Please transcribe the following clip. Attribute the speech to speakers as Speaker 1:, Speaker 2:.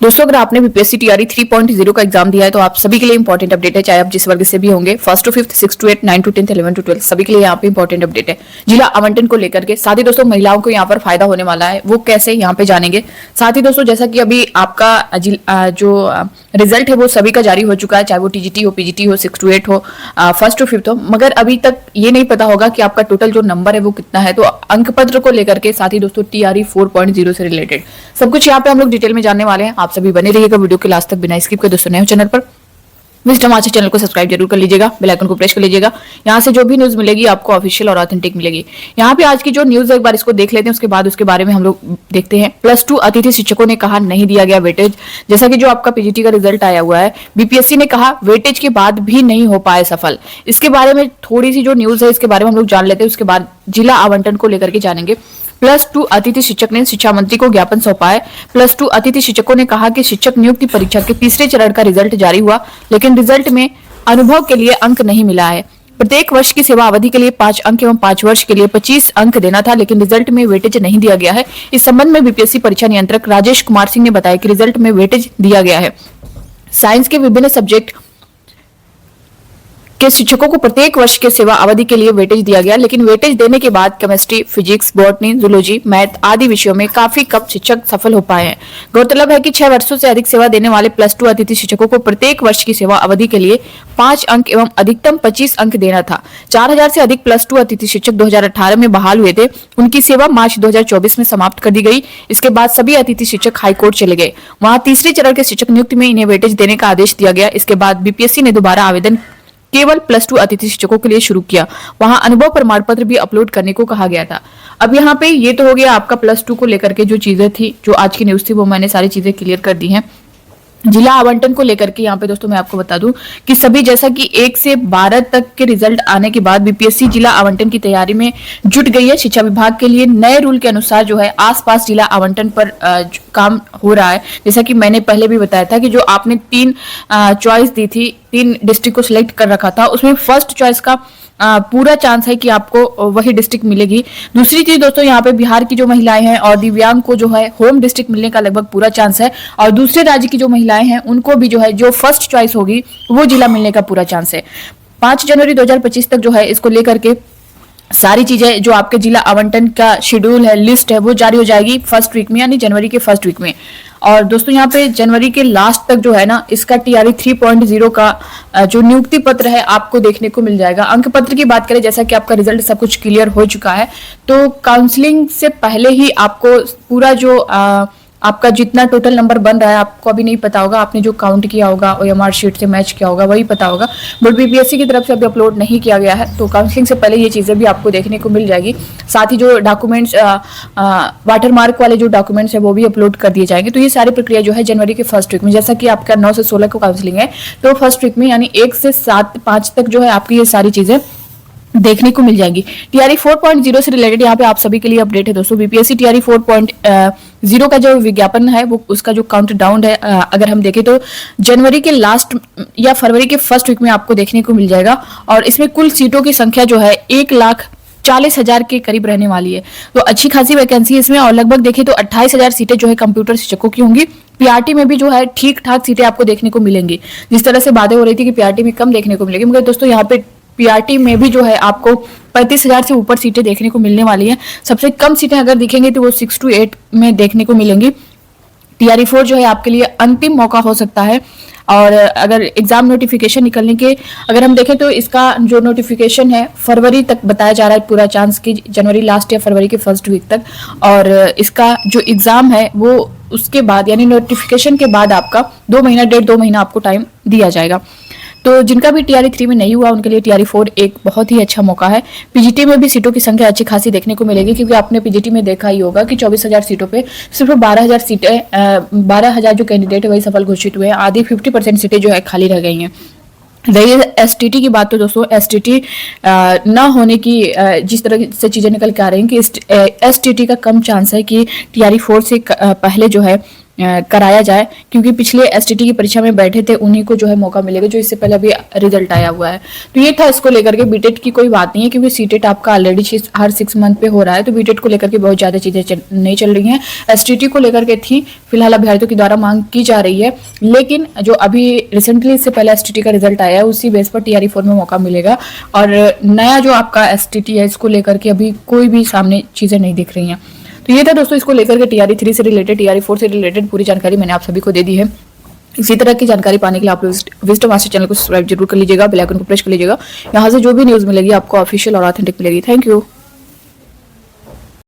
Speaker 1: दोस्तों, अगर आपने बीपीएससी टीआरई 3.0 का एग्जाम दिया है तो आप सभी के लिए इंपॉर्टेंट अपडेट है, चाहे आप जिस वर्ग से भी होंगे, first to fifth, 6 to 8, 9 to 10, 11 to 12, सभी के लिए यहाँ पे इंपॉर्टेंट अपडेट है जिला आवंटन को लेकर के। साथ ही दोस्तों महिलाओं को यहाँ पर फायदा होने वाला है, वो कैसे यहाँ पे जानेंगे। साथ ही दोस्तों जैसा कि अभी आपका जो रिजल्ट है वो सभी का जारी हो चुका है, चाहे वो टीजीटी हो, पीजीटी हो, 6 टू 8 हो, फर्स्ट टू फिफ्थ हो, मगर अभी तक ये नहीं पता होगा कि आपका टोटल जो नंबर है वो कितना है। तो अंक पत्र को लेकर के, साथ ही दोस्तों टीआरई 4.0 से रिलेटेड सब कुछ यहाँ पे हम लोग डिटेल में जानने वाले हैं। आप सभी बने रहिएगा वीडियो के लास्ट तक बिना स्किप के। दोस्तों नए हो चैनल पर, विजडम आज चैनल को सब्सक्राइब जरूर कर लीजिएगा, बेल आइकन को प्रेस कर लीजिएगा। यहाँ से जो भी न्यूज मिलेगी आपको ऑफिशियल और ऑथेंटिक मिलेगी। यहाँ पे आज की जो न्यूज है एक बार इसको देख लेते हैं, उसके बाद उसके बारे में हम लोग देखते हैं। +2 अतिथि शिक्षकों ने कहा नहीं दिया गया वेटेज। जैसा कि जो आपका पीजीटी का रिजल्ट आया हुआ है, बीपीएससी ने कहा वेटेज के बाद भी नहीं हो पाए सफल। इसके बारे में थोड़ी सी जो न्यूज है इसके बारे में हम लोग जान लेते हैं, उसके बाद जिला आवंटन को लेकर के जानेंगे। +2 अतिथि शिक्षक ने शिक्षा मंत्री को ज्ञापन सौंपा है। +2 अतिथि शिक्षकों ने कहा कि शिक्षक नियुक्ति परीक्षा के तीसरे चरण का रिजल्ट जारी हुआ, लेकिन रिजल्ट में अनुभव के लिए अंक नहीं मिला है। प्रत्येक वर्ष की सेवा अवधि के लिए 5 अंक एवं 5 वर्ष के लिए 25 अंक देना था, लेकिन रिजल्ट में वेटेज नहीं दिया गया है। इस संबंध में बीपीएससी परीक्षा नियंत्रक राजेश कुमार सिंह ने बताया कि रिजल्ट में वेटेज दिया गया है। साइंस के विभिन्न सब्जेक्ट के शिक्षकों को प्रत्येक वर्ष के सेवा अवधि के लिए वेटेज दिया गया, लेकिन वेटेज देने के बाद chemistry, physics, botany, zoology, math आदि विषयों में काफी कम शिक्षक सफल हो पाए हैं। गौरतलब है कि 6 वर्षों से अधिक सेवा देने वाले +2 अतिथि शिक्षकों को प्रत्येक वर्ष की सेवा अवधि के लिए 5 अंक एवं अधिकतम 25 अंक देना था। 4000 से अधिक +2 अतिथि शिक्षक 2018 में बहाल हुए थे। उनकी सेवा मार्च 2024 में समाप्त कर दी गई। इसके बाद सभी अतिथि शिक्षक हाईकोर्ट चले गए। वहां तीसरे चरण के शिक्षक नियुक्ति में इन्हें वेटेज देने का आदेश दिया गया। इसके बाद बीपीएससी ने दोबारा आवेदन केवल +2 अतिथि शिक्षकों के लिए शुरू किया। वहां अनुभव प्रमाण पत्र भी अपलोड करने को कहा गया था। अब यहाँ पे ये तो हो गया आपका +2 को लेकर के जो चीजें थी, जो आज की न्यूज थी, वो मैंने सारी चीजें क्लियर कर दी हैं। जिला आवंटन को लेकर के यहाँ पे दोस्तों मैं आपको बता दूं कि सभी जैसा कि 1 से 12 तक के रिजल्ट आने के बाद बीपीएससी जिला आवंटन की तैयारी में जुट गई है। शिक्षा विभाग के लिए नए रूल के अनुसार जो है आसपास जिला आवंटन पर काम हो रहा है। जैसा कि मैंने पहले भी बताया था कि जो आपने 3 चॉइस दी थी, 3 डिस्ट्रिक्ट को सिलेक्ट कर रखा था, उसमें फर्स्ट चॉइस का पूरा चांस है कि आपको वही डिस्ट्रिक्ट मिलेगी। दूसरी चीज दोस्तों यहाँ पे बिहार की जो महिलाएं हैं और दिव्यांग को जो है होम डिस्ट्रिक्ट मिलने का लगभग पूरा चांस है, और दूसरे राज्य की जो महिलाएं हैं उनको भी जो है जो फर्स्ट चॉइस होगी वो जिला मिलने का पूरा चांस है। 5 जनवरी 2025 तक जो है इसको लेकर के सारी चीजें जो आपके जिला आवंटन का शेड्यूल है, लिस्ट है, वो जारी हो जाएगी फर्स्ट वीक में, यानी जनवरी के फर्स्ट वीक में। और दोस्तों यहाँ पे जनवरी के लास्ट तक जो है ना इसका टीआरई 3.0 का जो नियुक्ति पत्र है आपको देखने को मिल जाएगा। अंक पत्र की बात करें, जैसा कि आपका रिजल्ट सब कुछ क्लियर हो चुका है, तो काउंसलिंग से पहले ही आपको पूरा जो आपका जितना टोटल नंबर बन रहा है आपको अभी नहीं पता होगा। आपने जो काउंट किया होगा ओएमआर शीट से मैच किया होगा वही पता होगा, बट बीपीएससी की तरफ से अभी अपलोड नहीं किया गया है, तो काउंसलिंग से पहले ये चीजें भी आपको देखने को मिल जाएगी। साथ ही जो डॉक्यूमेंट्स वाटरमार्क वाले जो डॉक्यूमेंट्स है वो भी अपलोड कर दिए जाएंगे। तो ये सारी प्रक्रिया जो है जनवरी के फर्स्ट वीक में, जैसा कि आपका 9 से 16 को काउंसलिंग है, तो फर्स्ट वीक में यानी 1 से 5 तक जो है आपकी ये सारी चीजें देखने को मिल जाएंगी। टीआरई 4.0 से रिलेटेड यहाँ पे आप सभी के लिए अपडेट है दोस्तों। बीपीएससी टीआरई 4.0 का जो विज्ञापन है वो उसका जो काउंट डाउन है, अगर हम देखें तो जनवरी के लास्ट या फरवरी के फर्स्ट वीक में आपको देखने को मिल जाएगा। और इसमें कुल सीटों की संख्या जो है 1,40,000 के करीब रहने वाली है, तो अच्छी खासी वैकेंसी है इसमें। और लगभग देखें तो 28,000 सीटें जो है कंप्यूटर शिक्षकों की होंगी। पीआरटी में भी जो है ठीक ठाक सीटें आपको देखने को मिलेंगी। जिस तरह से बातें हो रही थी कि पीआरटी में कम देखने को मिलेगी, मगर दोस्तों यहाँ पे पीआरटी में भी जो है आपको 35,000 से ऊपर सीटें देखने को मिलने वाली हैं। सबसे कम सीटें अगर दिखेंगी तो वो 6 to 8 में देखने को मिलेंगी। टीआरई 4 जो है आपके लिए अंतिम मौका हो सकता है। और अगर एग्जाम नोटिफिकेशन निकलने के अगर हम देखें तो इसका जो नोटिफिकेशन है फरवरी तक बताया जा रहा है, पूरा चांस की जनवरी लास्ट या फरवरी के फर्स्ट वीक तक। और इसका जो एग्जाम है वो उसके बाद यानी नोटिफिकेशन के बाद आपका 2 महीना 1.5-2 महीना आपको टाइम दिया जाएगा। तो जिनका भी टीआरई 3 में नहीं हुआ उनके लिए टीआरई 4 एक बहुत ही अच्छा मौका है। पीजीटी में भी सीटों की संख्या अच्छी खासी देखने को मिलेगी, क्योंकि आपने पीजीटी में देखा ही होगा कि 24,000 सीटों पे सिर्फ 12,000 सीटें 12,000 जो कैंडिडेट है वही सफल घोषित हुए हैं। आधी 50% सीटें जो है खाली रह गई हैं। रही एसटीटी की बात, तो दोस्तों एसटीटी न होने की जिस तरह से चीजें निकल के आ रही हैं कि एसटीटी का कम चांस है कि टीआरई 4 से पहले जो है कराया जाए, क्योंकि पिछले एसटीटी की परीक्षा में बैठे थे उन्हीं को जो है मौका मिलेगा, जो इससे पहले अभी रिजल्ट आया हुआ है। तो ये था इसको लेकर के। बीटेट की कोई बात नहीं है, क्योंकि सीटेट आपका ऑलरेडी हर 6 मंथ पे हो रहा है, तो बीटेट को लेकर के बहुत ज्यादा चीजें नहीं चल रही हैं। एसटीटी को लेकर के थी फिलहाल अभ्यर्थियों के द्वारा मांग की जा रही है, लेकिन जो अभी रिसेंटली इससे पहले एसटीटी का रिजल्ट आया है उसी बेस पर टीआरई 4 में मौका मिलेगा। और नया जो आपका एसटीटी है इसको लेकर के अभी कोई भी सामने चीजें नहीं दिख रही हैं। तो ये था दोस्तों इसको लेकर के टीआरई 3 से रिलेटेड, टीआरई 4 से रिलेटेड पूरी जानकारी मैंने आप सभी को दे दी है। इसी तरह की जानकारी पाने के लिए आप लोग विजडम मास्टर चैनल को सब्सक्राइब जरूर कर लीजिएगा, बेल आइकन को प्रेस कर लीजिएगा। यहाँ से जो भी न्यूज मिलेगी आपको ऑफिशियल और ऑथेंटिक मिलेगी। Thank you.